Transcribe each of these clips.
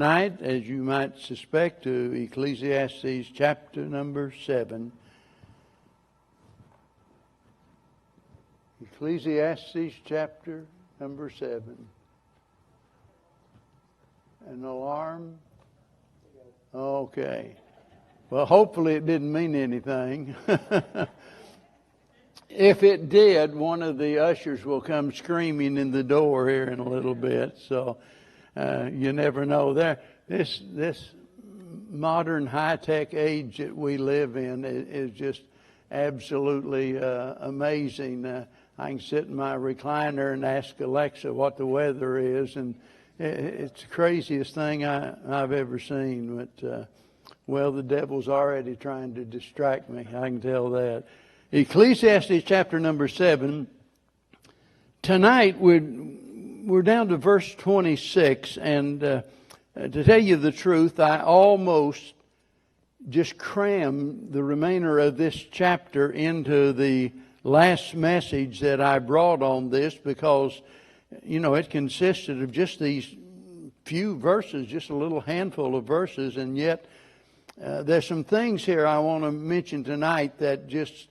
Tonight, as you might suspect, to Ecclesiastes chapter number 7. Ecclesiastes chapter number 7. An alarm? Okay. Well, hopefully it didn't mean anything. If it did, one of the ushers will come screaming in the door here in a little bit. So you never know. This modern high-tech age that we live in is just absolutely amazing. I can sit in my recliner and ask Alexa what the weather is, and it's the craziest thing I've ever seen. But well, the devil's already trying to distract me. I can tell that. Ecclesiastes chapter number 7. Tonight we're down to verse 26, and to tell you the truth, I almost just crammed the remainder of this chapter into the last message that I brought on this, because, you know, it consisted of just these few verses, just a little handful of verses, and yet there's some things here I want to mention tonight that just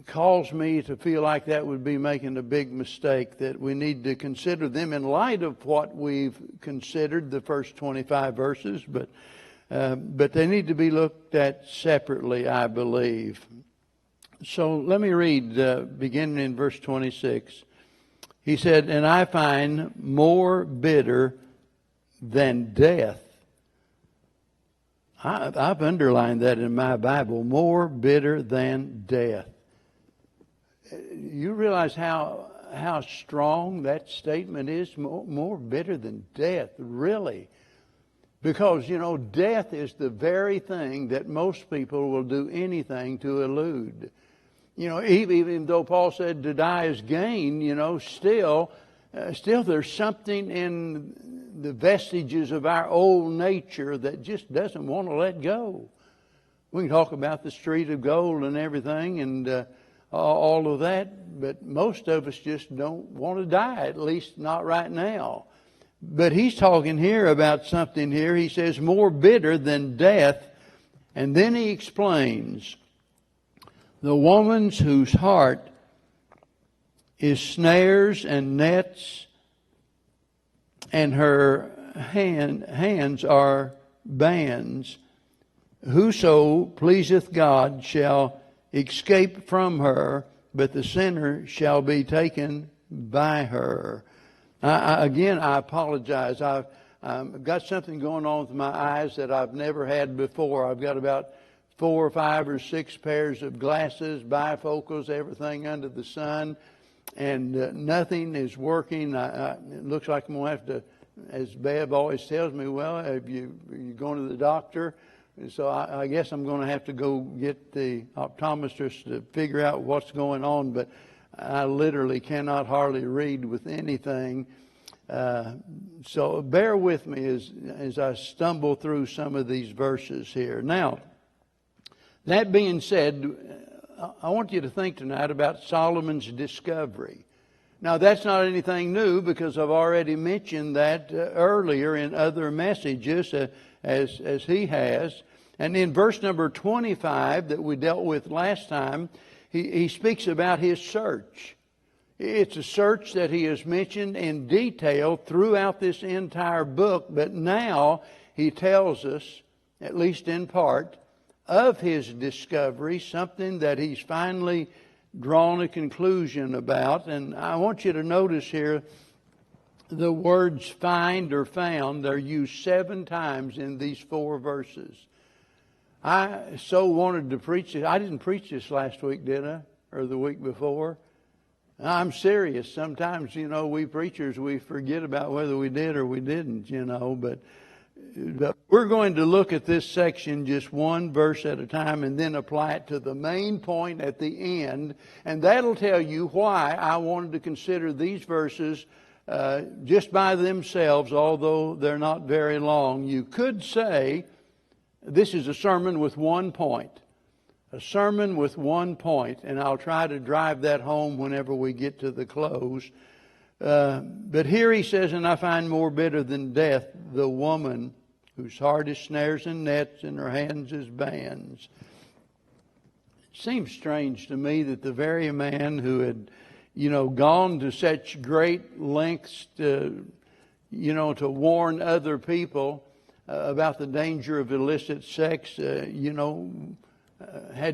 caused me to feel like that would be making a big mistake, that we need to consider them in light of what we've considered, the first 25 verses, but they need to be looked at separately, I believe. So let me read, beginning in verse 26. He said, "And I find more bitter than death." I've underlined that in my Bible, more bitter than death. You realize how strong that statement is? More bitter than death, really. Because, you know, death is the very thing that most people will do anything to elude. You know, even though Paul said to die is gain, you know, still there's something in the vestiges of our old nature that just doesn't want to let go. We can talk about the street of gold and everything and all of that, but most of us just don't want to die, at least not right now. But he's talking here about something here. He says more bitter than death, and then he explains, the woman's whose heart is snares and nets, and her hands are bands. Whoso pleaseth God shall escape from her, but the sinner shall be taken by her. Again, I apologize. I've got something going on with my eyes that I've never had before. I've got about 4 or 5 or 6 pairs of glasses, bifocals, everything under the sun, and nothing is working. It looks like I'm going to have to, as Bev always tells me, well, are you going to the doctor? So I guess I'm going to have to go get the optometrist to figure out what's going on, but I literally cannot hardly read with anything. So bear with me as I stumble through some of these verses here. Now, that being said, I want you to think tonight about Solomon's discovery. Now, that's not anything new, because I've already mentioned that earlier in other messages as he has. And in verse number 25 that we dealt with last time, he speaks about his search. It's a search that he has mentioned in detail throughout this entire book, but now he tells us, at least in part, of his discovery, something that he's finally drawn a conclusion about. And I want you to notice here the words find or found. They're used 7 times in these 4 verses. I so wanted to preach this. I didn't preach this last week, did I? Or the week before? I'm serious. Sometimes, you know, we preachers, we forget about whether we did or we didn't, you know, but we're going to look at this section just one verse at a time and then apply it to the main point at the end. And that'll tell you why I wanted to consider these verses just by themselves, although they're not very long. You could say this is a sermon with one point. A sermon with one point, and I'll try to drive that home whenever we get to the close. But here he says, and I find more bitter than death, the woman whose heart is snares and nets and her hands is bands. It seems strange to me that the very man who had, gone to such great lengths to warn other people about the danger of illicit sex, had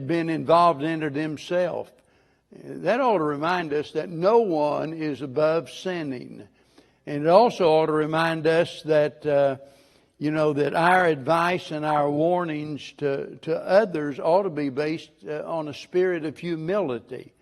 been involved in it himself. That ought to remind us that no one is above sinning. And it also ought to remind us that, that our advice and our warnings to others ought to be based on a spirit of humility.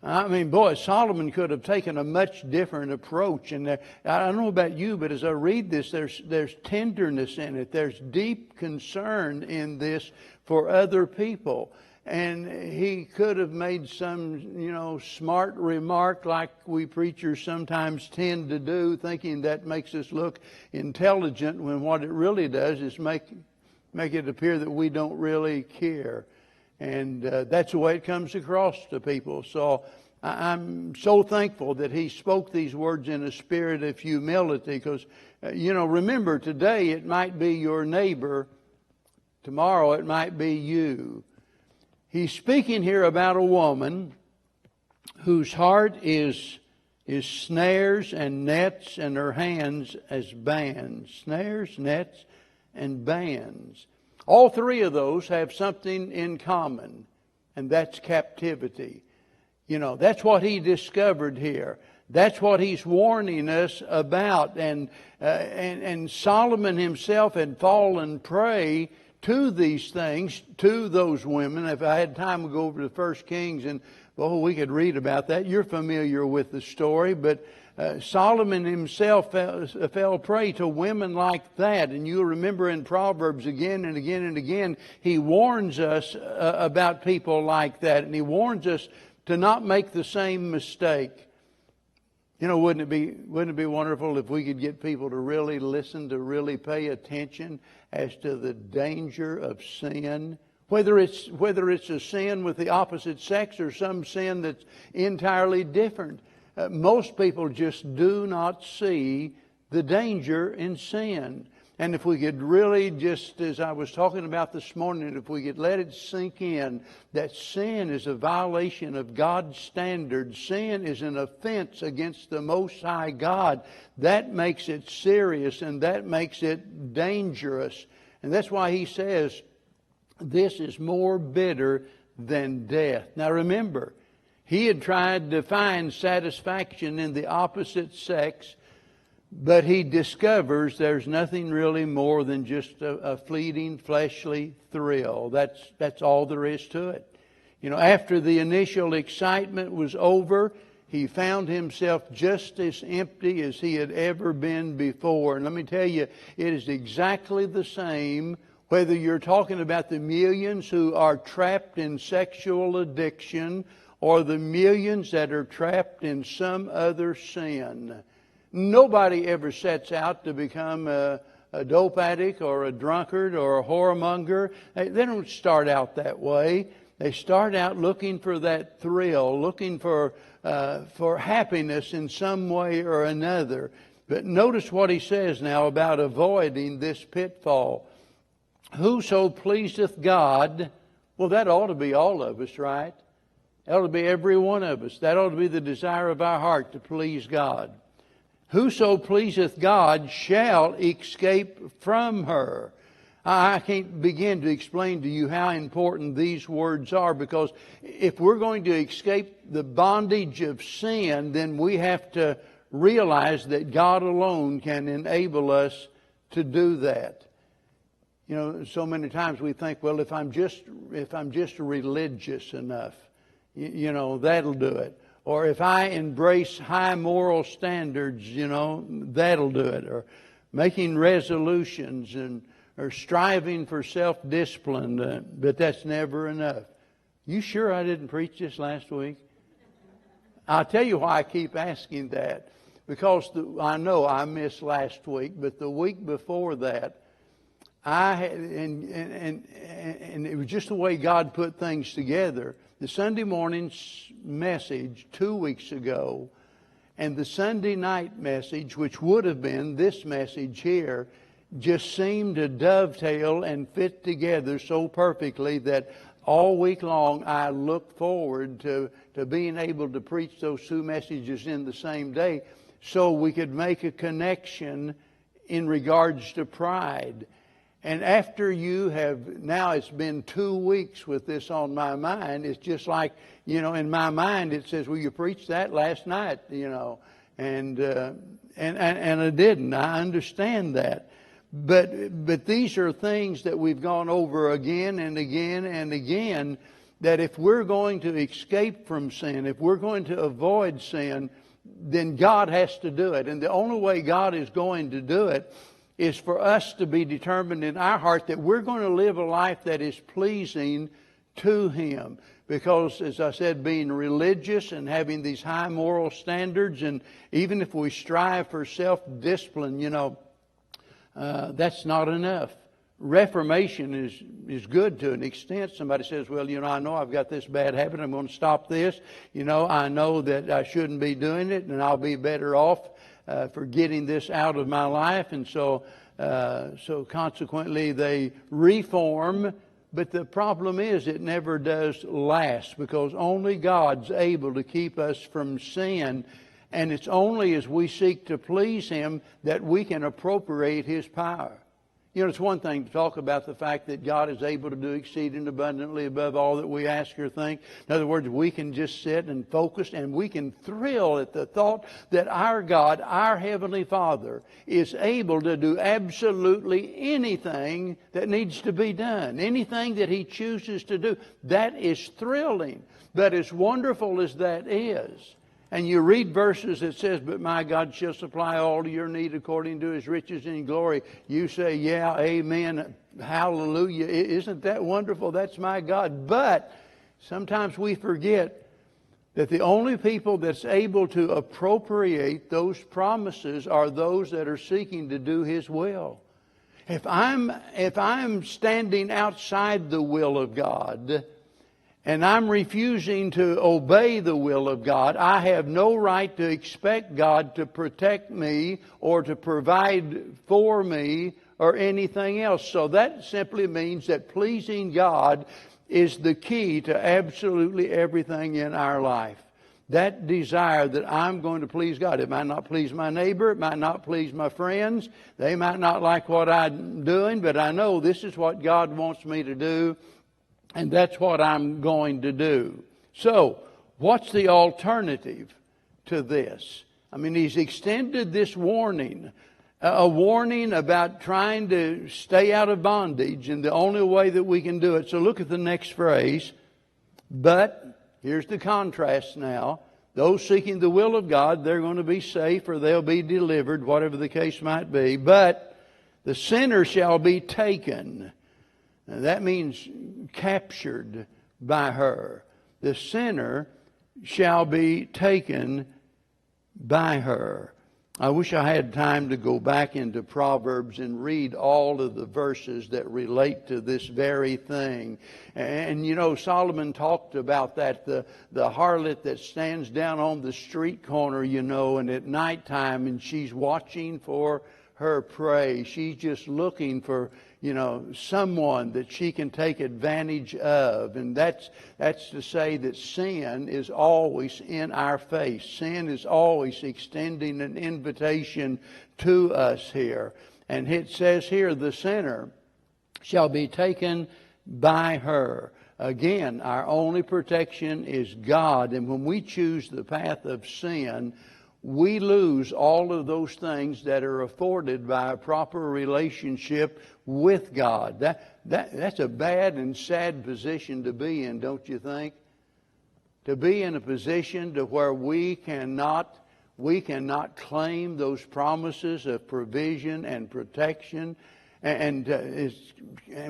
I mean, boy, Solomon could have taken a much different approach. And I don't know about you, but as I read this, there's tenderness in it. There's deep concern in this for other people. And he could have made some, smart remark like we preachers sometimes tend to do, thinking that makes us look intelligent, when what it really does is make it appear that we don't really care. And that's the way it comes across to people. So I'm so thankful that he spoke these words in a spirit of humility, because, remember, today it might be your neighbor. Tomorrow it might be you. He's speaking here about a woman whose heart is snares and nets, and her hands as bands. Snares, nets, and bands. All three of those have something in common, and that's captivity. That's what he discovered here. That's what he's warning us about. And Solomon himself had fallen prey to these things, to those women. If I had time, we'd go over to 1 Kings, and we could read about that. You're familiar with the story, but Solomon himself fell prey to women like that. And you'll remember in Proverbs again and again and again, he warns us about people like that. And he warns us to not make the same mistake. Wouldn't it be wonderful if we could get people to really listen, to really pay attention as to the danger of sin? Whether it's a sin with the opposite sex or some sin that's entirely different. Most people just do not see the danger in sin. And if we could really, just as I was talking about this morning, if we could let it sink in that sin is a violation of God's standards, sin is an offense against the Most High God, that makes it serious and that makes it dangerous. And that's why he says this is more bitter than death. Now remember, he had tried to find satisfaction in the opposite sex, but he discovers there's nothing really more than just a fleeting fleshly thrill. That's all there is to it. After the initial excitement was over, he found himself just as empty as he had ever been before. And let me tell you, it is exactly the same whether you're talking about the millions who are trapped in sexual addiction or the millions that are trapped in some other sin. Nobody ever sets out to become a dope addict or a drunkard or a whoremonger. They don't start out that way. They start out looking for that thrill, looking for happiness in some way or another. But notice what he says now about avoiding this pitfall. Whoso pleaseth God, well, that ought to be all of us, right? That ought to be every one of us. That ought to be the desire of our heart, to please God. Whoso pleaseth God shall escape from her. I can't begin to explain to you how important these words are, because if we're going to escape the bondage of sin, then we have to realize that God alone can enable us to do that. So many times we think, well, if I'm just religious enough, that'll do it. Or if I embrace high moral standards, that'll do it. Or making resolutions or striving for self-discipline, but that's never enough. You sure I didn't preach this last week? I'll tell you why I keep asking that. Because I know I missed last week, but the week before that, and it was just the way God put things together. The Sunday morning's message 2 weeks ago, And the Sunday night message, which would have been this message here, just seemed to dovetail and fit together so perfectly that all week long I looked forward to being able to preach those two messages in the same day so we could make a connection in regards to pride. And after you have, now it's been 2 weeks with this on my mind, it's just like, in my mind it says, well, you preached that last night, and I didn't. I understand that. But these are things that we've gone over again and again and again, that if we're going to escape from sin, if we're going to avoid sin, then God has to do it. And the only way God is going to do it is for us to be determined in our heart that we're going to live a life that is pleasing to Him. Because, as I said, being religious and having these high moral standards, and even if we strive for self-discipline, that's not enough. Reformation is good to an extent. Somebody says, well, I know I've got this bad habit. I'm going to stop this. I know that I shouldn't be doing it, and I'll be better off for getting this out of my life. And so consequently they reform. But the problem is it never does last, because only God's able to keep us from sin. And it's only as we seek to please Him that we can appropriate His power. It's one thing to talk about the fact that God is able to do exceeding abundantly above all that we ask or think. In other words, we can just sit and focus, and we can thrill at the thought that our God, our Heavenly Father, is able to do absolutely anything that needs to be done. Anything that He chooses to do. That is thrilling. But as wonderful as that is, and you read verses that says, but my God shall supply all your need according to His riches in glory. You say, yeah, amen, hallelujah. Isn't that wonderful? That's my God. But sometimes we forget that the only people that's able to appropriate those promises are those that are seeking to do His will. If I'm standing outside the will of God, and I'm refusing to obey the will of God, I have no right to expect God to protect me or to provide for me or anything else. So that simply means that pleasing God is the key to absolutely everything in our life. That desire that I'm going to please God. It might not please my neighbor. It might not please my friends. They might not like what I'm doing, but I know this is what God wants me to do. And that's what I'm going to do. So, what's the alternative to this? I mean, He's extended this warning. A warning about trying to stay out of bondage, and the only way that we can do it. So look at the next phrase. But, here's the contrast now. Those seeking the will of God, they're going to be safe, or they'll be delivered, whatever the case might be. But the sinner shall be taken. Now, that means captured by her. The sinner shall be taken by her. I wish I had time to go back into Proverbs and read all of the verses that relate to this very thing. And Solomon talked about that, the harlot that stands down on the street corner, and at nighttime, and she's watching for her prey. She's just looking for someone that she can take advantage of. And that's to say that sin is always in our face. Sin is always extending an invitation to us here. And it says here, the sinner shall be taken by her. Again, our only protection is God. And when we choose the path of sin, we lose all of those things that are afforded by a proper relationship with God. That's a bad and sad position to be in, don't you think? To be in a position to where we cannot claim those promises of provision and protection, and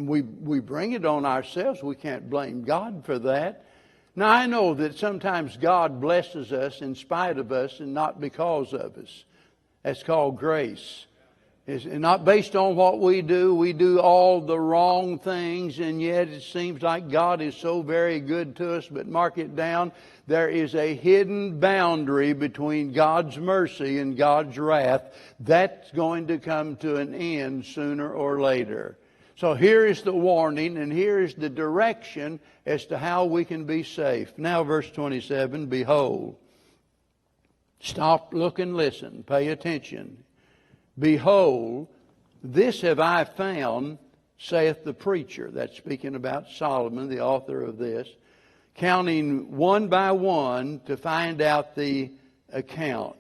we bring it on ourselves. We can't blame God for that. Now, I know that sometimes God blesses us in spite of us and not because of us. That's called grace. It's not based on what we do. We do all the wrong things, and yet it seems like God is so very good to us. But mark it down, there is a hidden boundary between God's mercy and God's wrath. That's going to come to an end sooner or later. So here is the warning, and here is the direction as to how we can be safe. Now verse 27, behold. Stop, look, and listen. Pay attention. Behold, this have I found, saith the preacher. That's speaking about Solomon, the author of this, counting one by one to find out the account.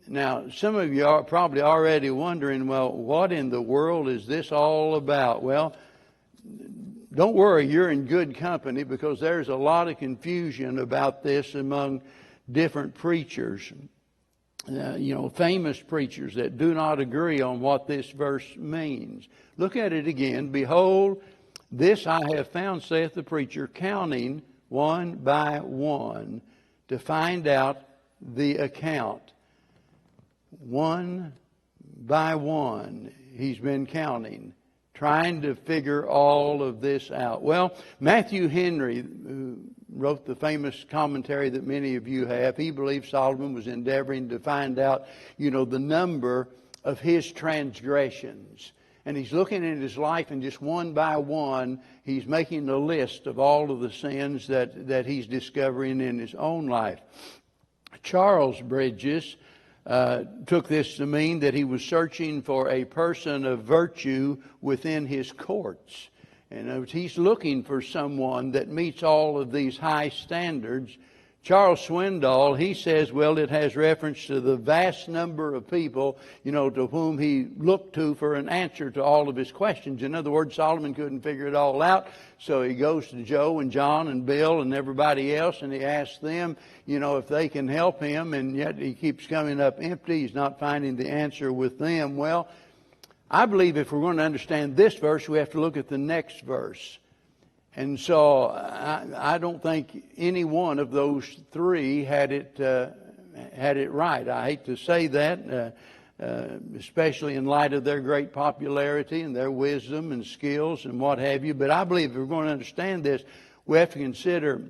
Now, some of you are probably already wondering, well, what in the world is this all about? Well, don't worry, you're in good company, because there's a lot of confusion about this among different preachers. Famous preachers that do not agree on what this verse means. Look at it again. Behold, this I have found, saith the preacher, counting one by one to find out the account. One by one, he's been counting, trying to figure all of this out. Well, Matthew Henry, who wrote the famous commentary that many of you have, he believes Solomon was endeavoring to find out, the number of his transgressions. And he's looking at his life, and just one by one, he's making a list of all of the sins that he's discovering in his own life. Charles Bridges took this to mean that he was searching for a person of virtue within his courts. And he's looking for someone that meets all of these high standards. Charles Swindoll, he says, well, it has reference to the vast number of people, to whom he looked to for an answer to all of his questions. In other words, Solomon couldn't figure it all out, so he goes to Joe and John and Bill and everybody else, and he asks them, if they can help him, and yet he keeps coming up empty. He's not finding the answer with them. Well, I believe if we're going to understand this verse, we have to look at the next verse. And so I don't think any one of those three had it right. I hate to say that, especially in light of their great popularity and their wisdom and skills and what have you. But I believe if we're going to understand this, we have to consider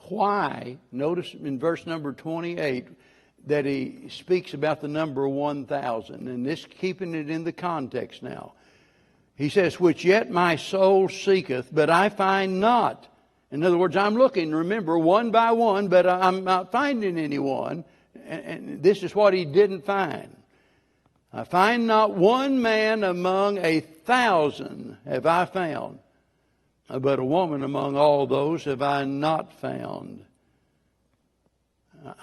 why. Notice in verse number 28 that he speaks about the number 1,000. And this, keeping it in the context now. He says, which yet my soul seeketh, but I find not. In other words, I'm looking, remember, one by one, but I'm not finding anyone. And this is what he didn't find. I find not one man among 1,000 have I found, but a woman among all those have I not found.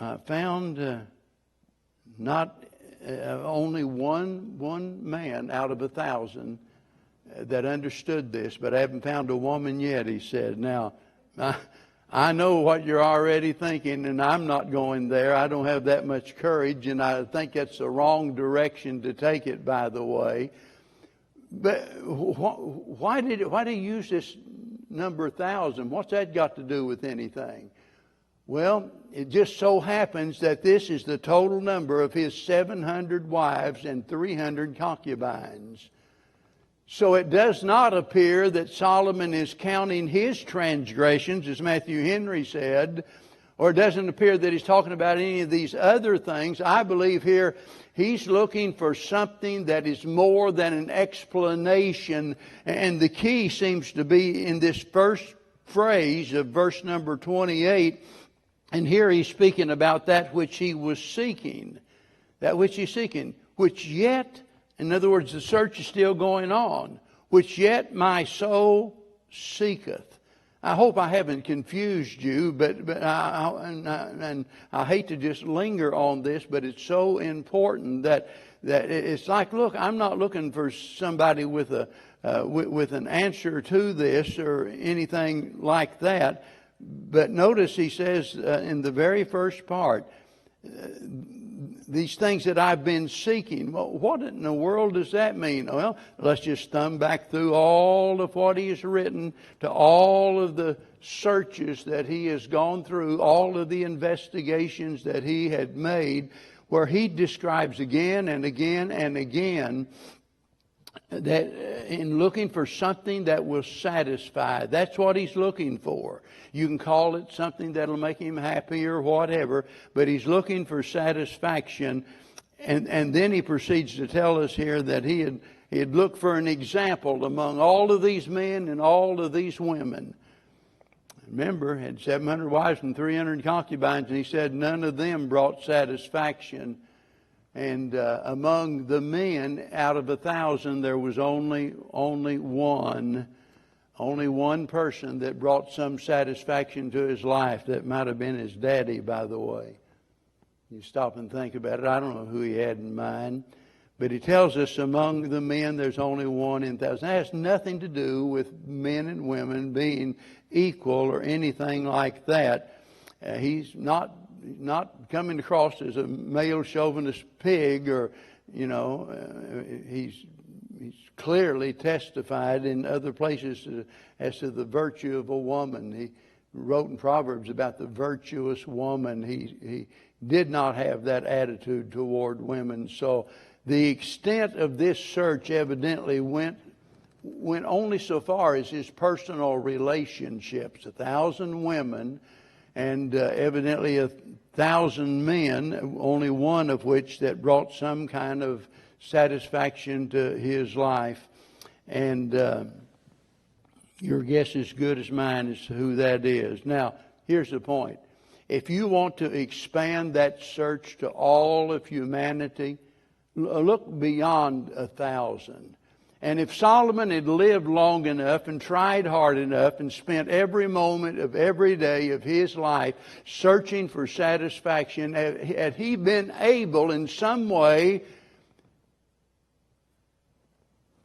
I found not only one man out of 1,000 that understood this, but I haven't found a woman yet, he said. Now, I know what you're already thinking, and I'm not going there. I don't have that much courage, and I think that's the wrong direction to take it, by the way. But why did he use this number 1,000? What's that got to do with anything? Well, it just so happens that this is the total number of his 700 wives and 300 concubines. So it does not appear that Solomon is counting his transgressions, as Matthew Henry said, or it doesn't appear that he's talking about any of these other things. I believe here he's looking for something that is more than an explanation. And the key seems to be in this first phrase of verse number 28. And here he's speaking about that which he was seeking. That which he's seeking. Which yet, in other words, the search is still going on. Which yet my soul seeketh. I hope I haven't confused you, but I hate to just linger on this, but it's so important that it's like, look, I'm not looking for somebody with an answer to this or anything like that. But notice he says in the very first part, these things that I've been seeking. Well, what in the world does that mean? Well, let's just thumb back through all of what he has written, to all of the searches that he has gone through, all of the investigations that he had made. where he describes again and again and again that in looking for something that will satisfy. That's what he's looking for. You can call it something that'll make him happy or whatever, but he's looking for satisfaction. And then he proceeds to tell us here that he had looked for an example among all of these men and all of these women. Remember, had 700 wives and 300 concubines, and he said none of them brought satisfaction. And among the men, out of 1,000, there was only one person that brought some satisfaction to his life. That might have been his daddy, by the way. You stop and think about it. I don't know who he had in mind. But he tells us among the men, there's only one in 1,000. That has nothing to do with men and women being equal or anything like that. He's not coming across as a male chauvinist pig, or, he's clearly testified in other places as to the virtue of a woman. He wrote in Proverbs about the virtuous woman. He did not have that attitude toward women. So the extent of this search evidently went only so far as his personal relationships. 1,000 women and evidently 1,000 men, only one of which that brought some kind of satisfaction to his life. And your guess is as good as mine as to who that is. Now, here's the point. If you want to expand that search to all of humanity, look beyond 1,000. And if Solomon had lived long enough and tried hard enough and spent every moment of every day of his life searching for satisfaction, had he been able in some way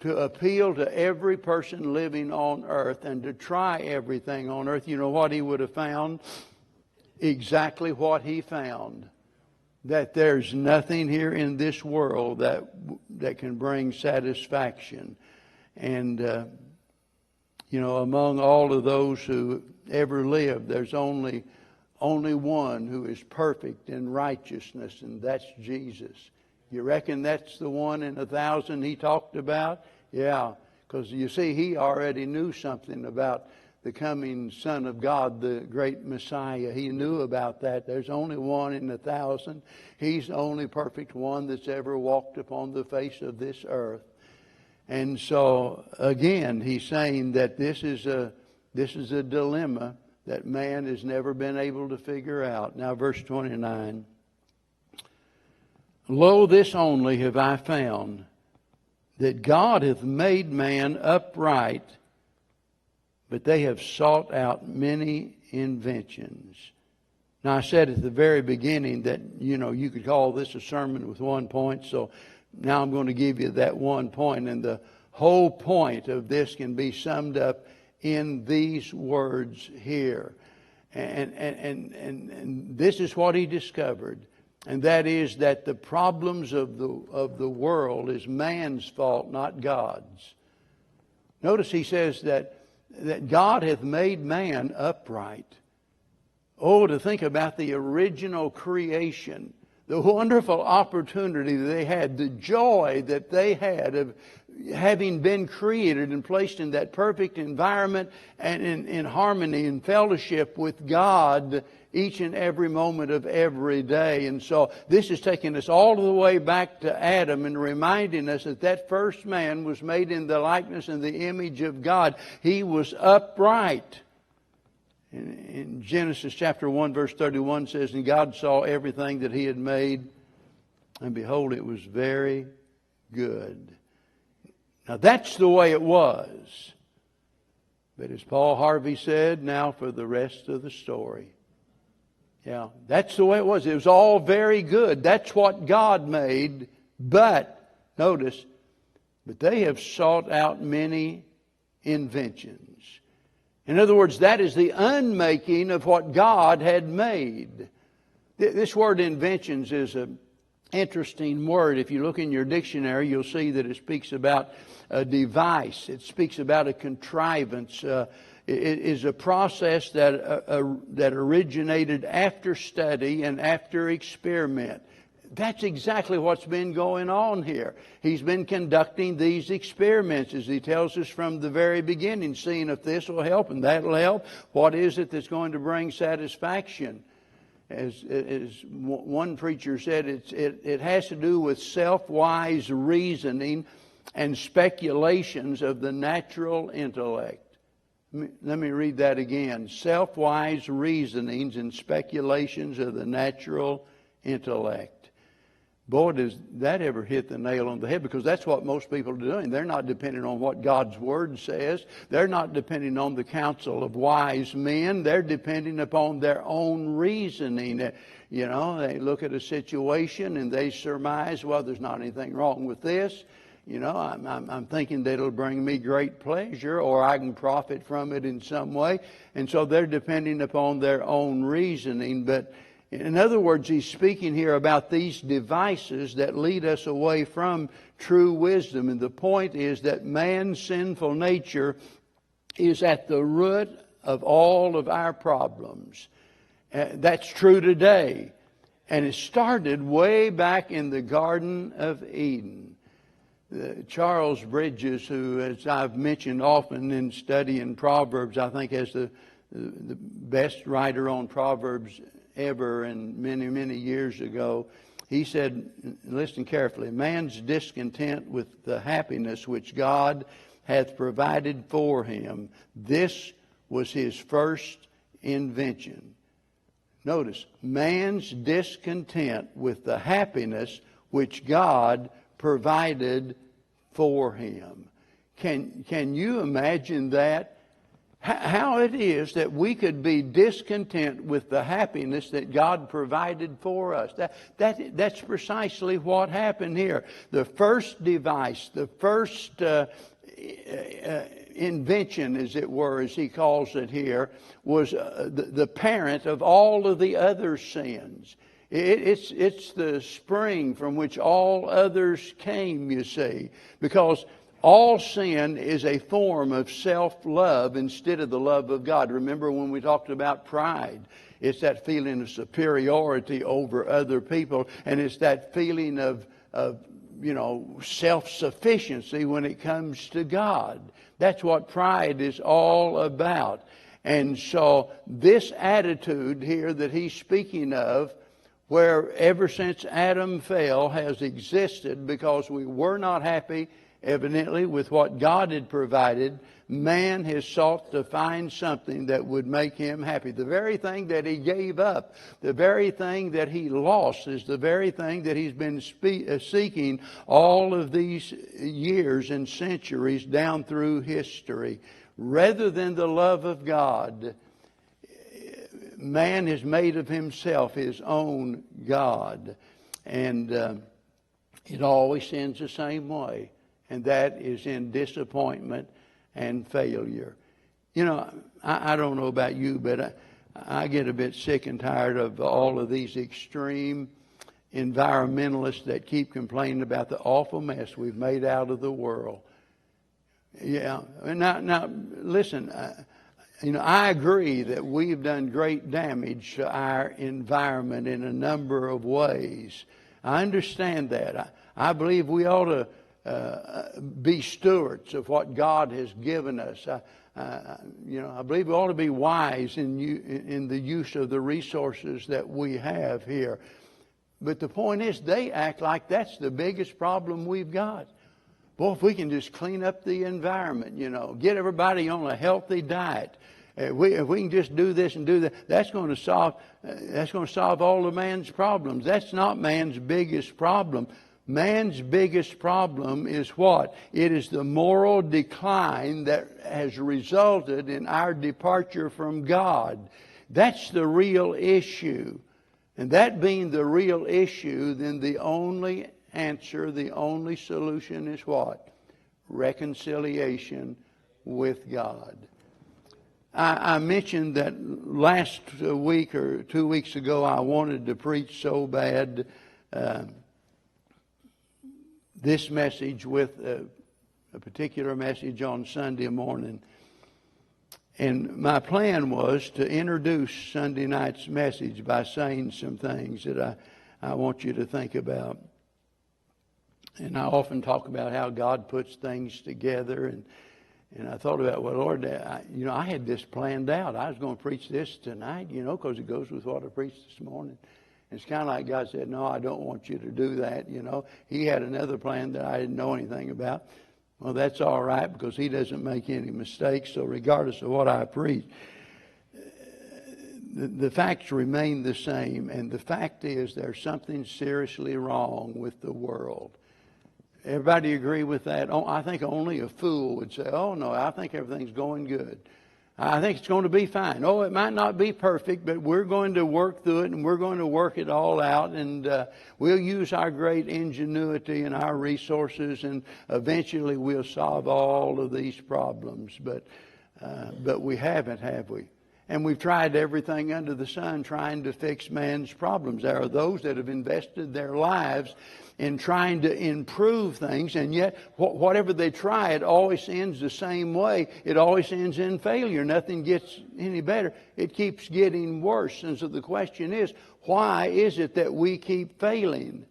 to appeal to every person living on earth and to try everything on earth, you know what he would have found? Exactly what he found. That there's nothing here in this world that can bring satisfaction. And, among all of those who ever lived, there's only one who is perfect in righteousness, and that's Jesus. You reckon that's the one in 1,000 he talked about? Yeah, because you see, he already knew something about the coming Son of God, the great Messiah. He knew about that. There's only one in 1,000. He's the only perfect one that's ever walked upon the face of this earth. And so, again, he's saying that this is a dilemma that man has never been able to figure out. Now, verse 29. Lo, this only have I found, that God hath made man upright, but they have sought out many inventions. Now, I said at the very beginning that, you could call this a sermon with one point. So now I'm going to give you that one point. And the whole point of this can be summed up in these words here. And this is what he discovered. And that is that the problems of the world is man's fault, not God's. Notice he says that God hath made man upright. Oh, to think about the original creation, the wonderful opportunity that they had, the joy that they had of having been created and placed in that perfect environment and in harmony and fellowship with God each and every moment of every day. And so this is taking us all the way back to Adam and reminding us that first man was made in the likeness and the image of God. He was upright. In Genesis chapter 1 verse 31 says, and God saw everything that he had made, and behold, it was very good. Now that's the way it was. But as Paul Harvey said, now for the rest of the story. Yeah, that's the way it was. It was all very good. That's what God made. But, notice, but they have sought out many inventions. In other words, that is the unmaking of what God had made. This word inventions is an interesting word. If you look in your dictionary, you'll see that it speaks about a device. It speaks about a contrivance. It is a process that originated after study and after experiment. That's exactly what's been going on here. He's been conducting these experiments, as he tells us from the very beginning, seeing if this will help and that will help. What is it that's going to bring satisfaction? As one preacher said, it has to do with self-wise reasoning and speculations of the natural intellect. Let me read that again. Self-wise reasonings and speculations of the natural intellect. Boy, does that ever hit the nail on the head, because that's what most people are doing. They're not depending on what God's Word says. They're not depending on the counsel of wise men. They're depending upon their own reasoning. You know, they look at a situation and they surmise, well, there's not anything wrong with this. You know, I'm thinking that it'll bring me great pleasure, or I can profit from it in some way. And so they're depending upon their own reasoning. But in other words, he's speaking here about these devices that lead us away from true wisdom. And the point is that man's sinful nature is at the root of all of our problems. That's true today. And it started way back in the Garden of Eden. Charles Bridges, who, as I've mentioned often in studying Proverbs, I think is the best writer on Proverbs ever, and many, many years ago, he said, listen carefully, man's discontent with the happiness which God hath provided for him, this was his first invention. Notice, man's discontent with the happiness which God provided for him. Can you imagine that? How it is that we could be discontent with the happiness that God provided for us. That's precisely what happened here. The first device, the first invention, as it were, as he calls it here, was the parent of all of the other sins. It's the spring from which all others came, you see, because all sin is a form of self-love instead of the love of God. Remember when we talked about pride? It's that feeling of superiority over other people, and it's that feeling of self-sufficiency when it comes to God. That's what pride is all about. And so this attitude here that he's speaking of, where ever since Adam fell, has existed because we were not happy, evidently, with what God had provided. Man has sought to find something that would make him happy. The very thing that he gave up, the very thing that he lost, is the very thing that he's been seeking all of these years and centuries down through history. Rather than the love of God, man has made of himself his own God. And it always ends the same way. And that is in disappointment and failure. You know, I don't know about you, but I get a bit sick and tired of all of these extreme environmentalists that keep complaining about the awful mess we've made out of the world. Yeah. Now listen, I agree that we've done great damage to our environment in a number of ways. I understand that. I believe we ought to be stewards of what God has given us. I believe we ought to be wise in the use of the resources that we have here. But the point is, they act like that's the biggest problem we've got. Boy, if we can just clean up the environment, get everybody on a healthy diet. If we can just do this and do that, that's going to solve all of man's problems. That's not man's biggest problem. Man's biggest problem is what? It is the moral decline that has resulted in our departure from God. That's the real issue. And that being the real issue, then the only answer, the only solution is what? Reconciliation with God. I mentioned that last week or 2 weeks ago I wanted to preach so bad this message with a particular message on Sunday morning. And my plan was to introduce Sunday night's message by saying some things that I want you to think about. And I often talk about how God puts things together. And I thought about, well, Lord, I had this planned out. I was going to preach this tonight, because it goes with what I preached this morning. It's kind of like God said, no, I don't want you to do that. He had another plan that I didn't know anything about. Well, that's all right, because He doesn't make any mistakes. So regardless of what I preach, the facts remain the same. And the fact is, there's something seriously wrong with the world. Everybody agree with that? I think only a fool would say, oh, no, I think everything's going good. I think it's going to be fine. Oh, it might not be perfect, but we're going to work through it, and we're going to work it all out, and we'll use our great ingenuity and our resources, and eventually we'll solve all of these problems. But we haven't, have we? And we've tried everything under the sun trying to fix man's problems. There are those that have invested their lives in trying to improve things, and yet whatever they try, it always ends the same way. It always ends in failure. Nothing gets any better. It keeps getting worse. And so the question is, why is it that we keep failing?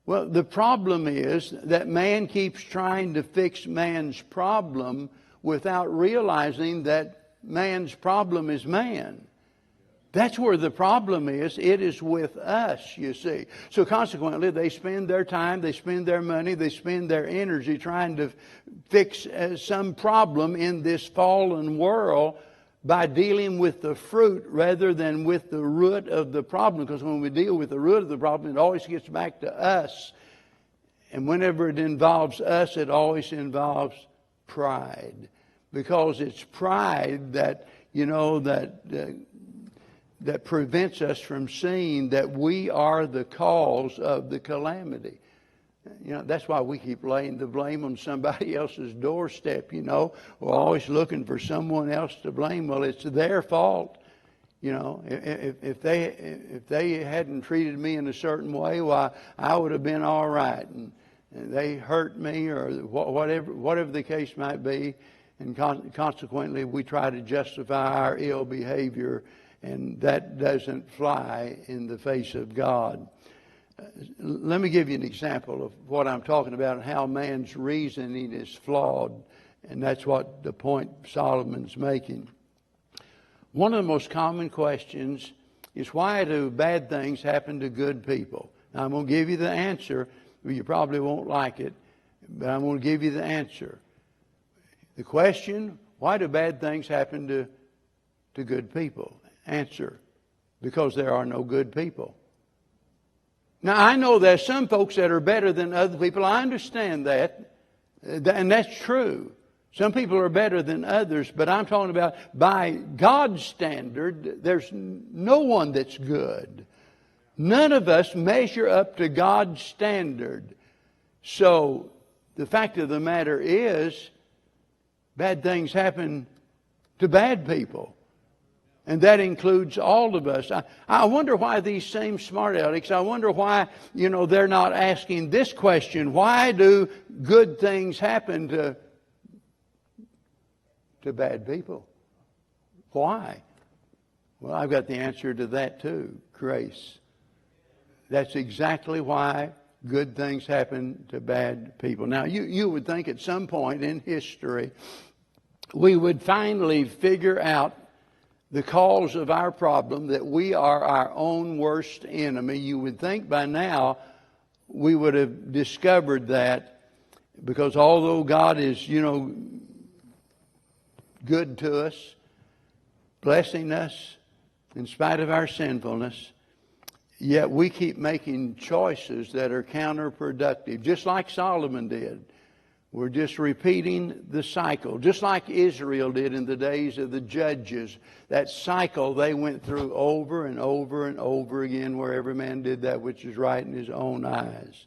Well, the problem is that man keeps trying to fix man's problem without realizing that man's problem is man. That's where the problem is. It is with us, you see. So consequently, they spend their time, they spend their money, they spend their energy trying to fix some problem in this fallen world by dealing with the fruit rather than with the root of the problem. Because when we deal with the root of the problem, it always gets back to us. And whenever it involves us, it always involves pride. Because it's pride that, that prevents us from seeing that we are the cause of the calamity. That's why we keep laying the blame on somebody else's doorstep, We're always looking for someone else to blame. Well, it's their fault. If they hadn't treated me in a certain way, why, I would have been all right. And they hurt me, or whatever the case might be. And consequently, we try to justify our ill behavior, and that doesn't fly in the face of God. Let me give you an example of what I'm talking about and how man's reasoning is flawed. And that's what the point Solomon's making. One of the most common questions is, why do bad things happen to good people? Now, I'm going to give you the answer. You probably won't like it, but I'm going to give you the answer. The question, why do bad things happen to good people? Answer, because there are no good people. Now, I know there's some folks that are better than other people. I understand that, and that's true. Some people are better than others, but I'm talking about by God's standard, there's no one that's good. None of us measure up to God's standard. So the fact of the matter is, bad things happen to bad people. And that includes all of us. I wonder why these same smart alecks, I wonder why, they're not asking this question. Why do good things happen to bad people? Why? Well, I've got the answer to that too. Grace. That's exactly why good things happen to bad people. Now, you would think at some point in history, we would finally figure out the cause of our problem, that we are our own worst enemy. You would think by now we would have discovered that, because although God is, good to us, blessing us in spite of our sinfulness, yet we keep making choices that are counterproductive, just like Solomon did. We're just repeating the cycle, just like Israel did in the days of the judges. That cycle they went through over and over and over again, where every man did that which is right in his own eyes.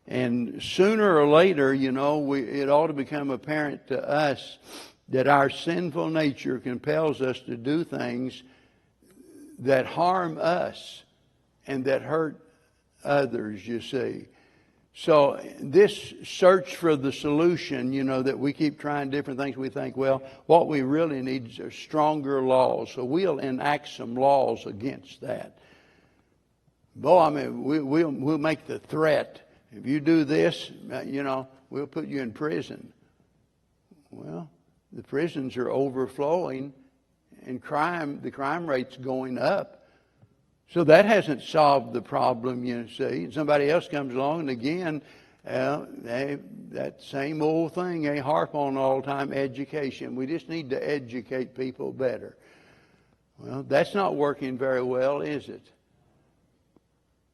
And sooner or later, it ought to become apparent to us that our sinful nature compels us to do things that harm us and that hurt others, you see. So this search for the solution, that we keep trying different things, we think, well, what we really need are stronger laws. So we'll enact some laws against that. Boy, I mean, we'll make the threat. If you do this, we'll put you in prison. Well, the prisons are overflowing and the crime rate's going up. So that hasn't solved the problem, you see. Somebody else comes along and again, that same old thing, they harp on all the time, education. We just need to educate people better. Well, that's not working very well, is it?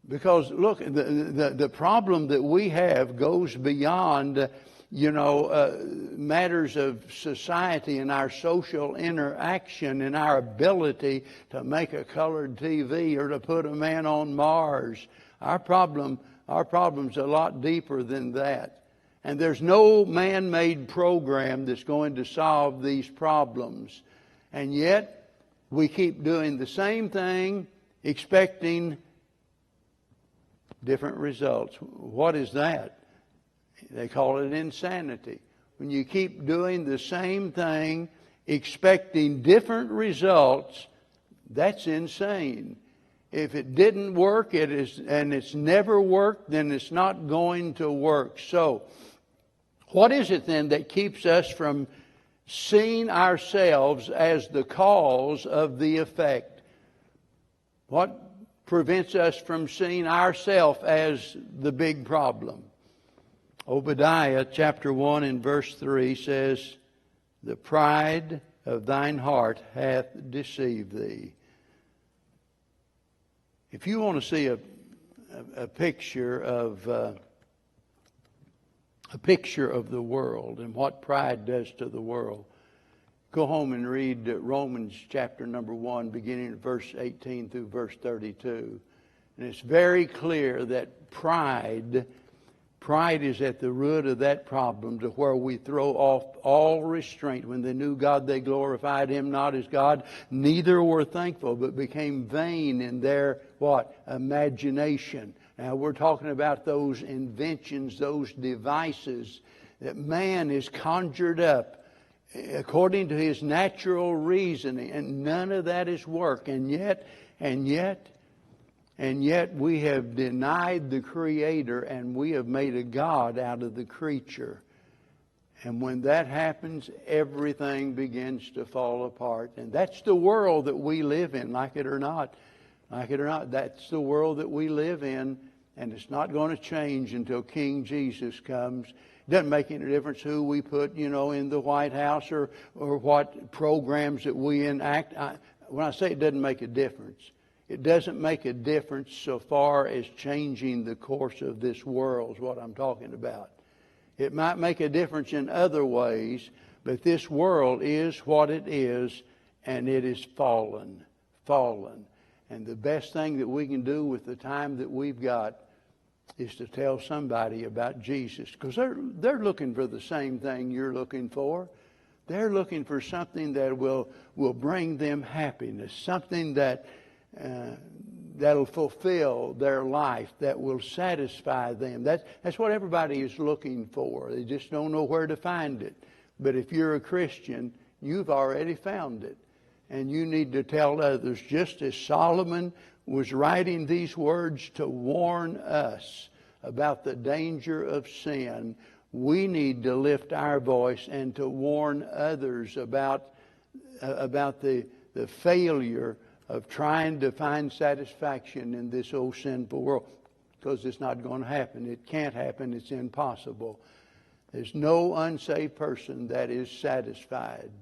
Because look, the problem that we have goes beyond, matters of society and our social interaction and our ability to make a colored TV or to put a man on Mars. Our problem's a lot deeper than that. And there's no man-made program that's going to solve these problems. And yet, we keep doing the same thing, expecting different results. What is that? They call it insanity. When you keep doing the same thing, expecting different results, that's insane. If it didn't work, and it's never worked, then it's not going to work. So, what is it then that keeps us from seeing ourselves as the cause of the effect? What prevents us from seeing ourselves as the big problem? Obadiah chapter 1 and verse 3 says, "The pride of thine heart hath deceived thee." If you want to see a picture of the world and what pride does to the world, go home and read Romans chapter number 1, beginning at verse 18 through verse 32. And it's very clear that pride is at the root of that problem, to where we throw off all restraint. When they knew God, they glorified Him not as God, neither were thankful, but became vain in their, imagination. Now we're talking about those inventions, those devices that man has conjured up according to his natural reasoning, and none of that is work. And yet we have denied the Creator, and we have made a God out of the creature. And when that happens, everything begins to fall apart. And that's the world that we live in, like it or not. Like it or not, that's the world that we live in, and it's not going to change until King Jesus comes. It doesn't make any difference who we put, in the White House or what programs that we enact. When I say it doesn't make a difference, it doesn't make a difference so far as changing the course of this world is what I'm talking about. It might make a difference in other ways, but this world is what it is, and it is fallen. And the best thing that we can do with the time that we've got is to tell somebody about Jesus. Because they're looking for the same thing you're looking for. They're looking for something that will bring them happiness, something that'll fulfill their life, that will satisfy them. That's what everybody is looking for. They just don't know where to find it. But if you're a Christian, you've already found it. And you need to tell others, just as Solomon was writing these words to warn us about the danger of sin, we need to lift our voice and to warn others about the failure of trying to find satisfaction in this old sinful world. Because it's not going to happen. It can't happen. It's impossible. There's no unsaved person that is satisfied.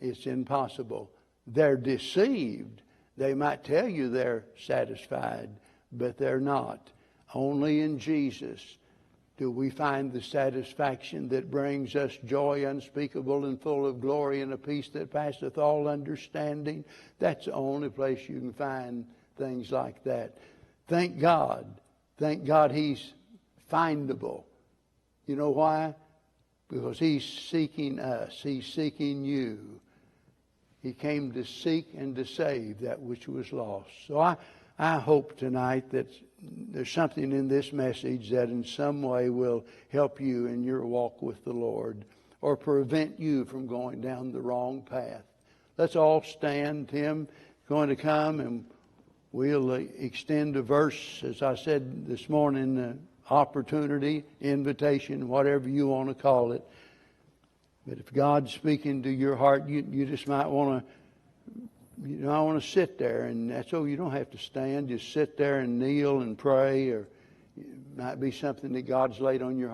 It's impossible. They're deceived. They might tell you they're satisfied, but they're not. Only in Jesus do we find the satisfaction that brings us joy unspeakable and full of glory and a peace that passeth all understanding. That's the only place you can find things like that. Thank God. Thank God He's findable. You know why? Because He's seeking us. He's seeking you. He came to seek and to save that which was lost. So I hope tonight that there's something in this message that in some way will help you in your walk with the Lord, or prevent you from going down the wrong path. Let's all stand. Tim's going to come and we'll extend a verse, as I said this morning, opportunity, invitation, whatever you want to call it. But if God's speaking to your heart, you just might want to, I want to sit there, and that's all. You don't have to stand. Just sit there and kneel and pray, or it might be something that God's laid on your heart.